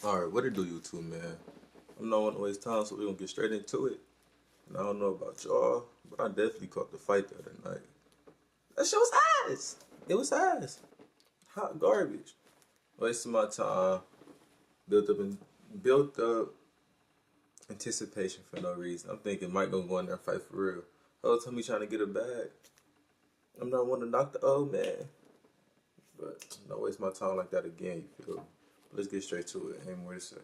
Alright, what it do, you two, man? I'm not want to waste time, so we're gonna get straight into it. And I don't know about y'all, but I definitely caught the fight the other night. That shit was ass. It was ass. Hot garbage. Wasting my time. Built up anticipation for no reason. I'm thinking Mike gonna go in there and fight for real. Whole time he trying to get a bag. I'm not one to knock the old man. But don't waste my time like that again, you feel me? Let's get straight to it. Ain't more to say.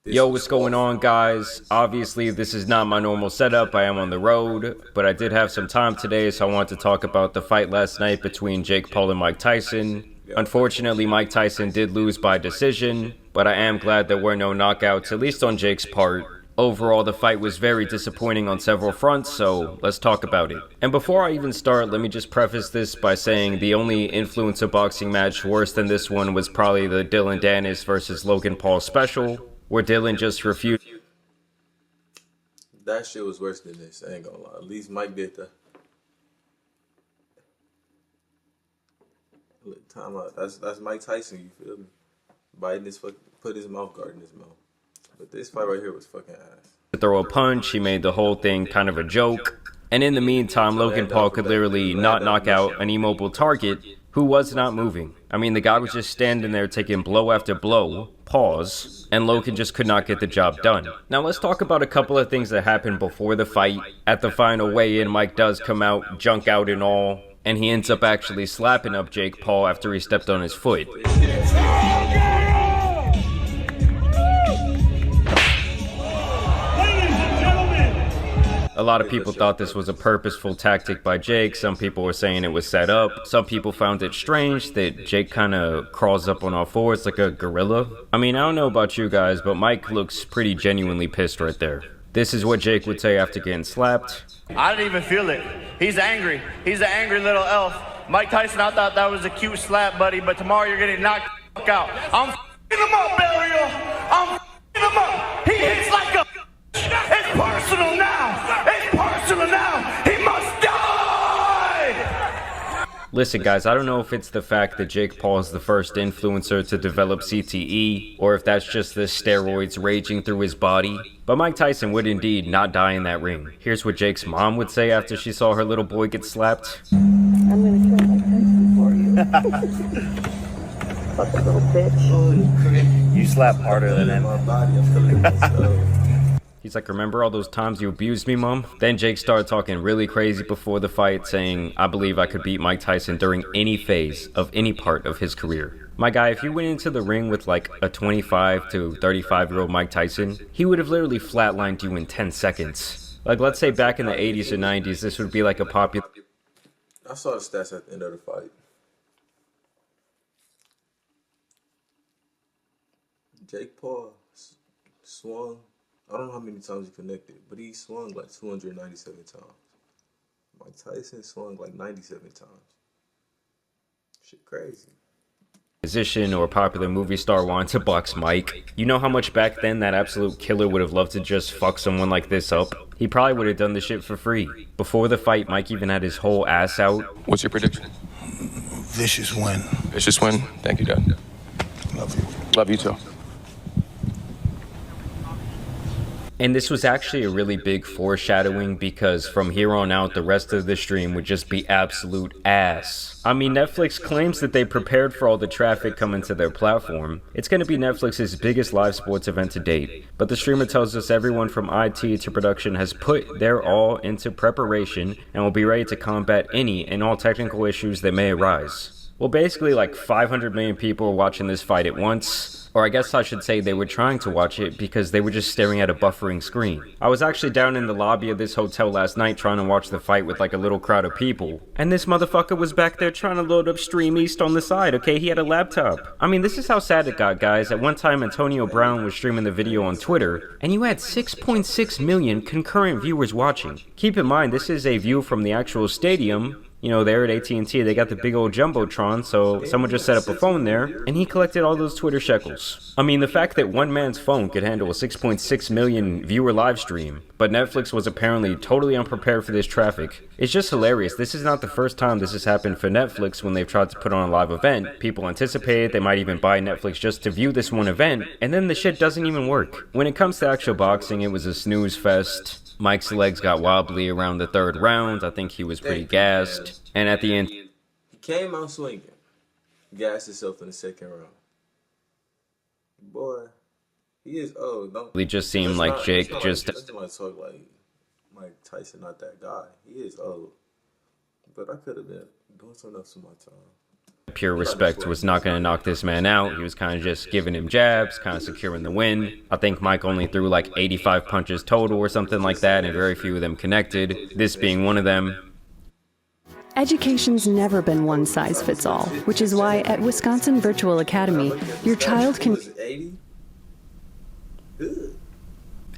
Yo, what's going on, guys? Obviously, this is not my normal setup. I am on the road, but I did have some time today, so I wanted to talk about the fight last night between Jake Paul and Mike Tyson. Unfortunately, Mike Tyson did lose by decision, but I am glad there were no knockouts, at least on Jake's part. Overall, the fight was very disappointing on several fronts, so let's talk about it. And before I even start, let me just preface this by saying the only influencer boxing match worse than this one was probably the Dylan Dennis versus Logan Paul special, where Dylan just refused. That shit was worse than this, I ain't gonna lie. At least Mike did that. Look, time out. That's Mike Tyson, you feel me? Biting his put his mouth guard in his mouth. But this fight right here was fucking ass. To throw a punch, he made the whole thing kind of a joke. And in the meantime, Logan Paul could literally not knock out an immobile target who was not moving. I mean, the guy was just standing there taking blow after blow, pause, and Logan just could not get the job done. Now let's talk about a couple of things that happened before the fight. At the final weigh-in, Mike does come out, junk out and all, and he ends up actually slapping up Jake Paul after he stepped on his foot. A lot of people thought this was a purposeful tactic by Jake. Some people were saying it was set up. Some people found it strange that Jake kind of crawls up on all fours like a gorilla. I mean, I don't know about you guys, but Mike looks pretty genuinely pissed right there. This is what Jake would say after getting slapped. I didn't even feel it. He's angry. He's an angry little elf. Mike Tyson, I thought that was a cute slap, buddy, but tomorrow you're getting knocked the fuck out. I'm f***ing him up, Burial. I'm f***ing him up. He hits like a... It's personal now. It's personal now. He must die. Listen, guys, I don't know if it's the fact that Jake Paul is the first influencer to develop CTE, or if that's just the steroids raging through his body, but Mike Tyson would indeed not die in that ring. Here's what Jake's mom would say after she saw her little boy get slapped. I'm gonna kill Mike Tyson for you. Fucking little bitch. You slap harder than him. My body, I'm feeling it. He's like, remember all those times you abused me, Mom? Then Jake started talking really crazy before the fight, saying, I believe I could beat Mike Tyson during any phase of any part of his career. My guy, if you went into the ring with like a 25 to 35-year-old Mike Tyson, he would have literally flatlined you in 10 seconds. Like, let's say back in the 80s or 90s, this would be like a popular... I saw the stats at the end of the fight. Jake Paul swung. I don't know how many times he connected, but he swung like 297 times. Mike Tyson swung like 97 times. Shit crazy. Musician or popular movie star wanted to box Mike. You know how much back then that absolute killer would have loved to just fuck someone like this up? He probably would have done the shit for free. Before the fight, Mike even had his whole ass out. What's your prediction? Vicious win. Vicious win. Thank you, Dad. Love you. Love you too. And this was actually a really big foreshadowing because from here on out, the rest of the stream would just be absolute ass. I mean, Netflix claims that they prepared for all the traffic coming to their platform. It's going to be Netflix's biggest live sports event to date. But the streamer tells us everyone from IT to production has put their all into preparation and will be ready to combat any and all technical issues that may arise. Well, basically like 500 million people are watching this fight at once. Or I guess I should say they were trying to watch it because they were just staring at a buffering screen. I was actually down in the lobby of this hotel last night trying to watch the fight with like a little crowd of people. And this motherfucker was back there trying to load up Stream East on the side, okay? He had a laptop. I mean, this is how sad it got, guys. At one time, Antonio Brown was streaming the video on Twitter, and you had 6.6 million concurrent viewers watching. Keep in mind, this is a view from the actual stadium, You know, there at AT&T, they got the big old Jumbotron, so someone just set up a phone there, and he collected all those Twitter shekels. I mean, the fact that one man's phone could handle a 6.6 million viewer live stream, but Netflix was apparently totally unprepared for this traffic. It's just hilarious. This is not the first time this has happened for Netflix when they've tried to put on a live event. People anticipated they might even buy Netflix just to view this one event, and then the shit doesn't even work. When it comes to actual boxing, it was a snooze fest. Mike's legs got wobbly around the third round. I think he was pretty gassed. And at the end, he came out swinging. Gassed himself in the second round. Boy, he is old. It just seemed like Jake just... Let's not talk like Mike Tyson, not that guy. He is old. But I could have been doing something else with my time. Pure respect was not going to knock this man out. He was kind of just giving him jabs, kind of securing the win. I think Mike only threw like 85 punches total or something like that, and very few of them connected, this being one of them. Education's never been one size fits all, which is why at Wisconsin Virtual Academy, your child can...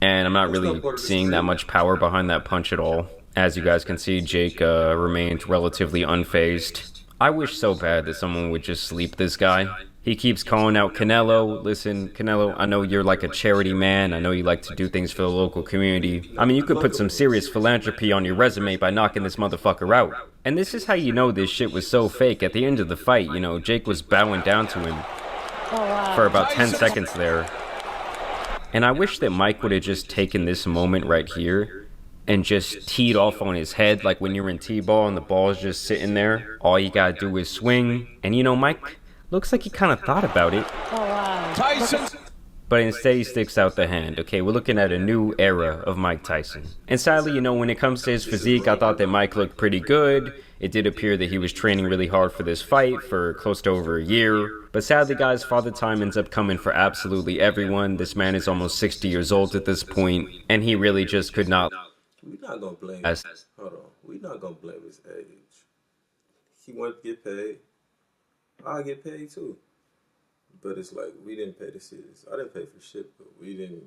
And I'm not really seeing that much power behind that punch at all. As you guys can see, Jake remained relatively unfazed. I wish so bad that someone would just sleep this guy. He keeps calling out Canelo. Listen, Canelo, I know you're like a charity man. I know you like to do things for the local community. I mean, you could put some serious philanthropy on your resume by knocking this motherfucker out. And this is how you know this shit was so fake. At the end of the fight, you know, Jake was bowing down to him for about 10 seconds there. And I wish that Mike would have just taken this moment right here and just teed off on his head, like when you're in T-ball and the ball's just sitting there. All you gotta do is swing. And you know, Mike looks like he kind of thought about it. Tyson! But instead he sticks out the hand. Okay, we're looking at a new era of Mike Tyson. And sadly, you know, when it comes to his physique, I thought that Mike looked pretty good. It did appear that he was training really hard for this fight for close to over a year. But sadly, guys, Father Time ends up coming for absolutely everyone. This man is almost 60 years old at this point, and he really just could not... We're not gonna blame hold on. We're not gonna blame his age. He wanted to get paid. I get paid too. But it's like we didn't pay to see this. I didn't pay for shit, but we didn't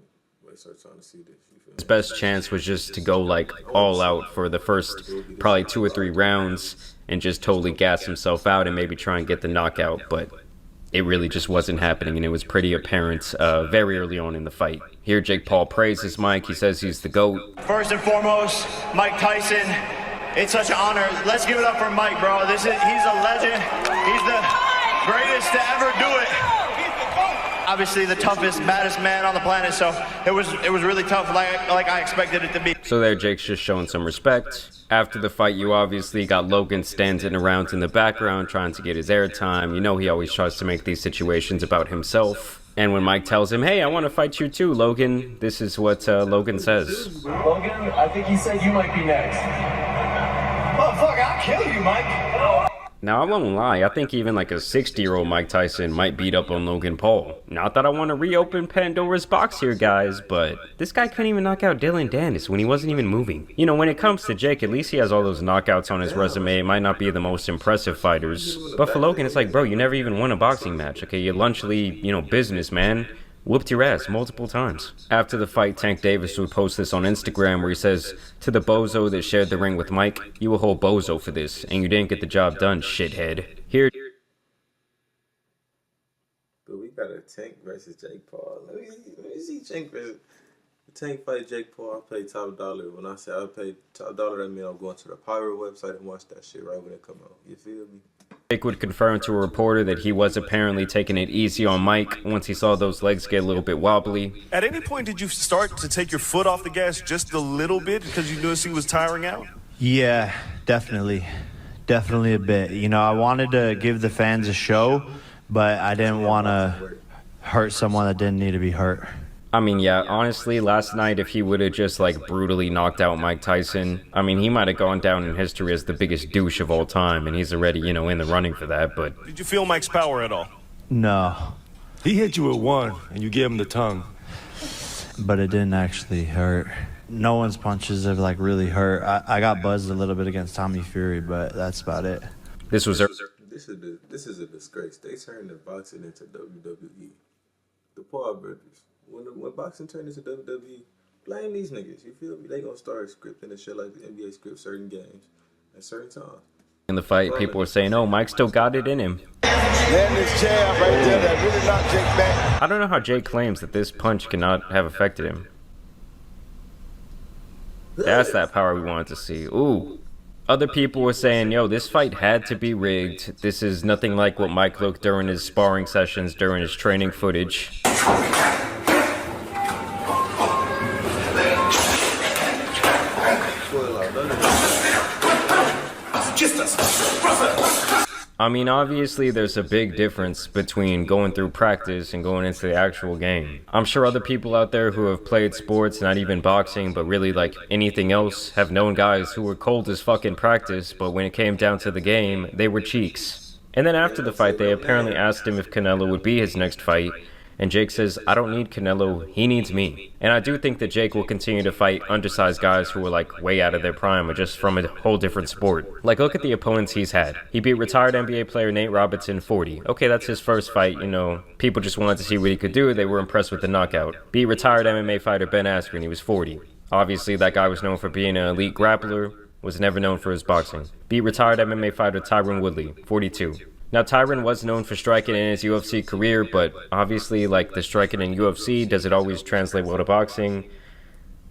waste our time to see this. His best chance was just to go like all out for the first probably 2 or 3 rounds and just totally gas himself out and maybe try and get the knockout, but it really just wasn't happening, and it was pretty apparent very early on in the fight. Here, Jake Paul praises Mike. He says he's the GOAT. First and foremost, Mike Tyson, it's such an honor. Let's give it up for Mike, bro. He's a legend. He's the greatest to ever do it. Obviously the toughest, baddest man on the planet, so it was really tough, like I expected it to be. So there, Jake's just showing some respect. After the fight, you obviously got Logan standing around in the background trying to get his airtime. You know he always tries to make these situations about himself. And when Mike tells him, hey, I want to fight you too, Logan, this is what Logan says. Logan, I think he said you might be next. Motherfucker, I'll kill you, Mike. Now, I won't lie, I think even like a 60-year-old Mike Tyson might beat up on Logan Paul. Not that I want to reopen Pandora's box here, guys, but this guy couldn't even knock out Dylan Dennis when he wasn't even moving. You know, when it comes to Jake, at least he has all those knockouts on his resume. It might not be the most impressive fighters, but for Logan, it's like, bro, you never even won a boxing match, okay? You're lunchly, you know, business, man. Whooped your ass multiple times. After the fight, Tank Davis would post this on Instagram where he says, to the bozo that shared the ring with Mike, you a whole bozo for this, and you didn't get the job done, shithead. Here. But we got a Tank versus Jake Paul. Let me see Tank versus... Tank fight Jake Paul, I paid top dollar. When I say I paid top dollar, that means I'm going to the pirate website and watch that shit right when it come out. You feel me? Jake would confirm to a reporter that he was apparently taking it easy on Mike once he saw those legs get a little bit wobbly. At any point, did you start to take your foot off the gas just a little bit because you noticed he was tiring out? Yeah, definitely. Definitely a bit. You know, I wanted to give the fans a show, but I didn't want to hurt someone that didn't need to be hurt. I mean, yeah, honestly, last night, if he would have just, like, brutally knocked out Mike Tyson, I mean, he might have gone down in history as the biggest douche of all time, and he's already, you know, in the running for that, but... Did you feel Mike's power at all? No. He hit you with one, and you gave him the tongue. But it didn't actually hurt. No one's punches have, like, really hurt. I got buzzed a little bit against Tommy Fury, but that's about it. This was... This is a disgrace. They turned the boxing into WWE. The Paul brothers. When boxing turned into WWE, blame these niggas. You feel me? They gonna start scripting and shit like the NBA script certain games at certain times. in the fight, people were saying, oh, Mike still got it in him. Land this jab right there that really knocked Jake back. I don't know how Jake claims that this punch cannot have affected him. That's that power we wanted to see. Ooh. Other people were saying, yo, this fight had to be rigged. This is nothing like what Mike looked during his sparring sessions, during his training footage. I mean, obviously there's a big difference between going through practice and going into the actual game. I'm sure other people out there who have played sports, not even boxing, but really like anything else, have known guys who were cold as fuck in practice, but when it came down to the game, they were cheeks. And then after the fight, they apparently asked him if Canelo would be his next fight, and Jake says, I don't need Canelo, he needs me. And I do think that Jake will continue to fight undersized guys who are like way out of their prime or just from a whole different sport. Like, look at the opponents he's had. He beat retired NBA player Nate Robinson 40. Okay, that's his first fight, you know. People just wanted to see what he could do. They were impressed with the knockout. Beat retired MMA fighter Ben Askren, he was 40. Obviously, that guy was known for being an elite grappler, was never known for his boxing. Beat retired MMA fighter Tyron Woodley, 42. Now, Tyron was known for striking in his UFC career, but obviously, like, the striking in UFC, does it always translate well to boxing?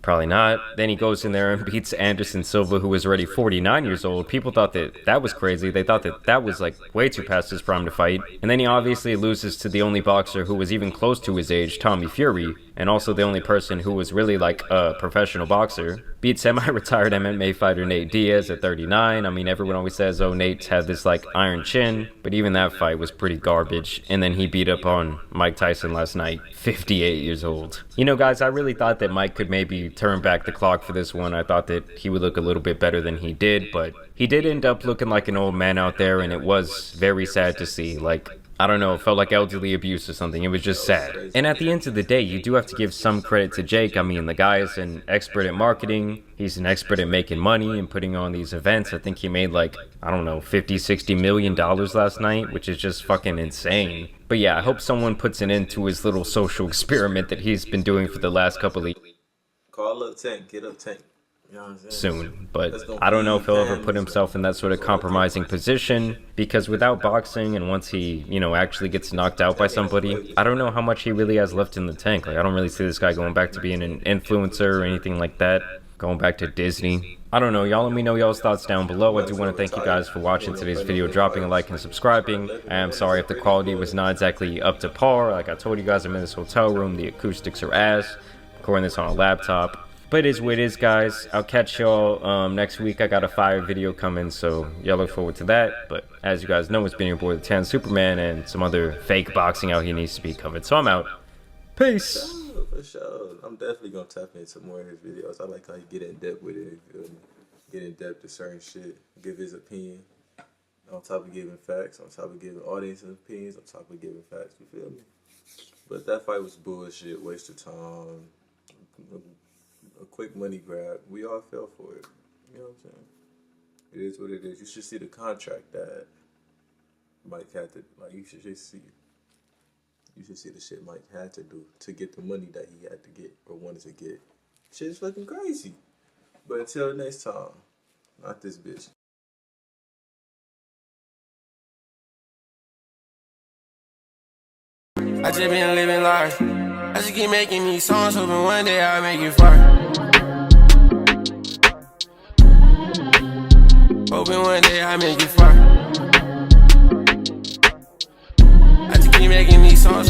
Probably not. Then he goes in there and beats Anderson Silva, who was already 49 years old. People thought that that was crazy. They thought that that was, like, way too past his prime to fight. And then he obviously loses to the only boxer who was even close to his age, Tommy Fury, and also the only person who was really, like, a professional boxer. Beat semi-retired MMA fighter Nate Diaz at 39. I mean, everyone always says, oh, Nate's had this, like, iron chin. But even that fight was pretty garbage. And then he beat up on Mike Tyson last night, 58 years old. You know, guys, I really thought that Mike could maybe turn back the clock for this one. I thought that he would look a little bit better than he did. But he did end up looking like an old man out there. And it was very sad to see. Like, I don't know, it felt like elderly abuse or something. It was just sad. And at the end of the day, you do have to give some credit to Jake. I mean, the guy is an expert at marketing. He's an expert at making money and putting on these events. I think he made like, I don't know, $50-60 million last night, which is just fucking insane. But yeah, I hope someone puts an end to his little social experiment that he's been doing for the last couple of years. Call up Tank, get up Tank. Soon, but I don't know if he'll ever put himself in that sort of compromising position, because without boxing and once he, you know, actually gets knocked out by somebody, I don't know how much he really has left in the tank. Like, I don't really see this guy going back to being an influencer or anything like that, going back to Disney. I don't know, y'all let me know y'all's thoughts down below. I do want to thank you guys for watching today's video, dropping a like and subscribing. I am sorry if the quality was not exactly up to par. Like I told you guys, I'm in this hotel room, the acoustics are ass, recording this on a laptop. But it is what it is, guys. I'll catch y'all next week. I got a fire video coming, so y'all look forward to that. But as you guys know, it's been your boy, the Tan Superman, and some other fake boxing out here needs to be covered. So I'm out. Peace. For sure. I'm definitely going to tap into more of his videos. I like how he get in depth with it. You feel me? Get in depth to certain shit. Give his opinion. On top of giving facts. On top of giving audience's opinions. On top of giving facts. You feel me? But that fight was bullshit. Waste of time. A quick money grab. We all fell for it. You know what I'm saying? It is what it is. You should see the contract that Mike had to, like, you should just see. You should see the shit Mike had to do to get the money that he had to get or wanted to get. Shit's fucking crazy. But until next time, not this bitch. I just been living large. I just keep making these songs, hoping one day I'll make it far. Hoping one day I make it far. I just keep making these songs.